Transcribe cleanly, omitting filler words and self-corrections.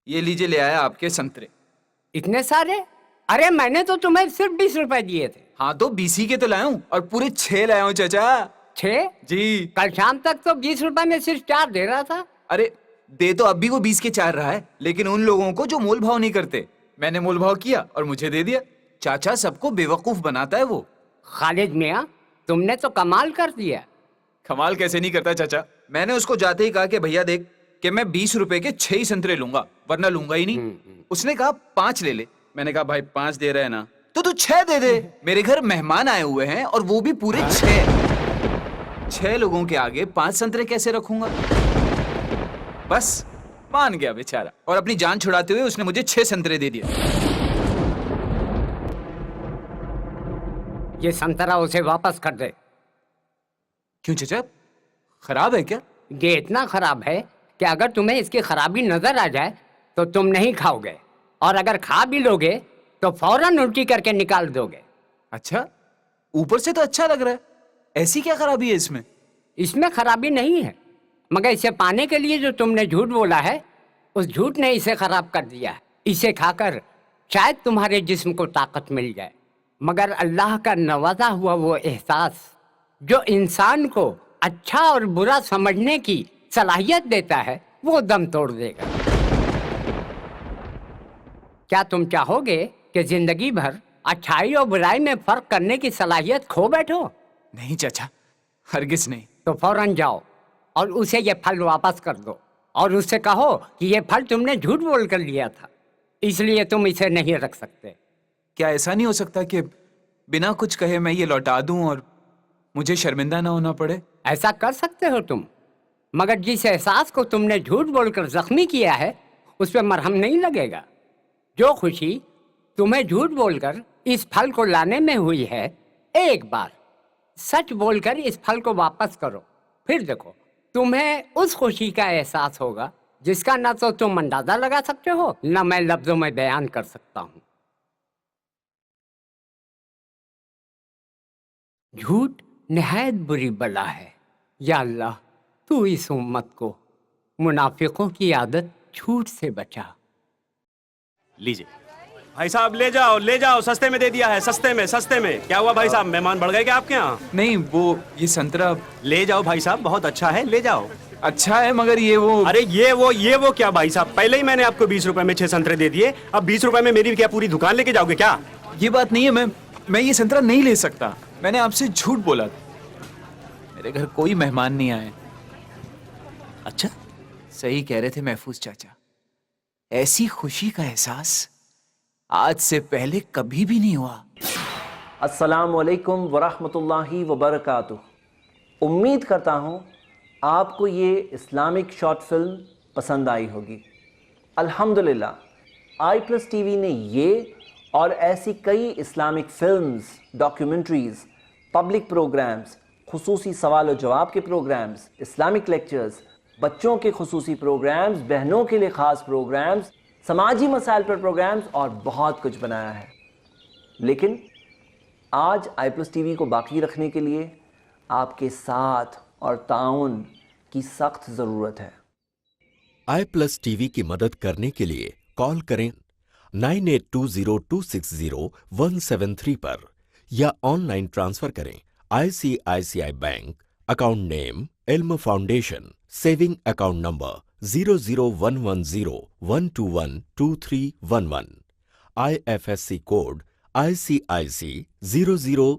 ये लीजिए, ले आया आपके संतरे। इतने सारे? अरे मैंने तो तुम्हें सिर्फ 20 रुपए दिए थे। हाँ तो 20 ही के तो लाया हूँ, और पूरे 6 लाया हूँ चाचा। 6? जी। कल शाम तक तो 20 रुपए में सिर्फ 4 दे रहा था। अरे दे तो अब भी वो 20 के 4 रहा है, लेकिन उन लोगों को जो मोल भाव नहीं करते। मैंने मोल भाव किया और मुझे दे दिया। चाचा सबको बेवकूफ बनाता है वो। खालिद मियाँ, तुमने तो कमाल कर दिया। कमाल कैसे नहीं करता चाचा। मैंने उसको जाते ही कहा कि भैया देख कि मैं 20 रुपए के 6 ही संतरे लूंगा, वरना लूंगा ही नहीं। उसने कहा 5 ले ले। मैंने कहा भाई 5 दे रहे हैं ना, तो तू 6 दे दे। मेरे घर मेहमान आए हुए हैं और वो भी पूरे 6 लोगों के आगे 5 संतरे कैसे रखूंगा। बस मान गया बेचारा, और अपनी जान छुड़ाते हुए उसने मुझे 6 संतरे दे दिए। ये संतरा उसे वापस कर दे। क्यों चाचा, खराब है क्या? ये इतना खराब है कि अगर तुम्हें इसकी खराबी नजर आ जाए तो तुम नहीं खाओगे, और अगर खा भी लोगे तो फौरन उल्टी करके निकाल दोगे। अच्छा, ऊपर से तो अच्छा लग रहा है, ऐसी क्या खराबी है इसमें? इसमें खराबी नहीं है, मगर इसे पाने के लिए जो तुमने झूठ बोला है, उस झूठ ने इसे खराब कर दिया है। इसे खाकर शायद तुम्हारे जिस्म को ताकत मिल जाए, मगर अल्लाह का नवाजा हुआ वो एहसास जो इंसान को अच्छा और बुरा समझने की सलाहियत देता है, वो दम तोड़ देगा। क्या तुम चाहोगे कि जिंदगी भर अच्छाई और बुराई में फर्क करने की सलाहियत खो बैठो? नहीं चाचा, हरगिज नहीं। तो फौरन जाओ और उसे ये फल वापस कर दो, और उससे कहो कि ये फल तुमने झूठ बोल कर लिया था, इसलिए तुम इसे नहीं रख सकते। क्या ऐसा नहीं हो सकता कि बिना कुछ कहे मैं ये लौटा दूं और मुझे शर्मिंदा ना होना पड़े? ऐसा कर सकते हो तुम, मगर जिस एहसास को तुमने झूठ बोलकर जख्मी किया है, उस पर मरहम नहीं लगेगा। जो खुशी तुम्हें झूठ बोलकर इस फल को लाने में हुई है, एक बार सच बोलकर इस फल को वापस करो, फिर देखो तुम्हें उस खुशी का एहसास होगा जिसका ना तो तुम अंदाजा लगा सकते हो, ना मैं लफ्जों में बयान कर सकता हूँ। झूठ निहायत बुरी बला है। या अल्लाह, तू इस उम्मत को मुनाफिकों की आदत झूठ से बचा। लीजिए भाई साहब, ले जाओ, सस्ते में दे दिया है, सस्ते में। क्या हुआ भाई साहब, मेहमान बढ़ गए क्या आपके यहाँ? नहीं, वो ये संतरा। ले जाओ भाई साहब, बहुत अच्छा है, ले जाओ। अच्छा है, मगर ये वो। अरे ये वो क्या भाई साहब, पहले ही मैंने आपको 20 रुपए में 6 संतरे दे दिए, अब 20 रुपए में मेरी क्या पूरी दुकान लेके जाओगे क्या? ये बात नहीं है, मैं ये संतरा नहीं ले सकता। मैंने आपसे झूठ बोला था। मेरे घर कोई मेहमान नहीं आए। अच्छा, सही कह रहे थे महफूज चाचा। ऐसी खुशी का एहसास आज से पहले कभी भी नहीं हुआ। अस्सलामु अलैकुम वरहमतुल्लाहि वबरकातुहू। उम्मीद करता हूँ आपको ये इस्लामिक शॉर्ट फिल्म पसंद आई होगी। अल्हम्दुलिल्लाह i+ TV ने ये और ऐसी कई Islamic films, documentaries, public programs, खुसूसी सवाल और जवाब के प्रोग्राम्स, इस्लामिक लेक्चर्स, बच्चों के खुसूसी प्रोग्राम्स, बहनों के लिए ख़ास प्रोग्राम्स, समाजी मसाइल पर प्रोग्राम्स और बहुत कुछ बनाया है। लेकिन आज i+ TV को बाकी रखने के लिए आपके साथ और ताउन की सख्त ज़रूरत है। i+ TV की मदद करने के लिए कॉल करें 9820260173 पर, या ऑनलाइन ट्रांसफर करें ICICI बैंक, अकाउंट नेम इल्म foundation, saving account number 0011012123111, IFSC code ICIC 00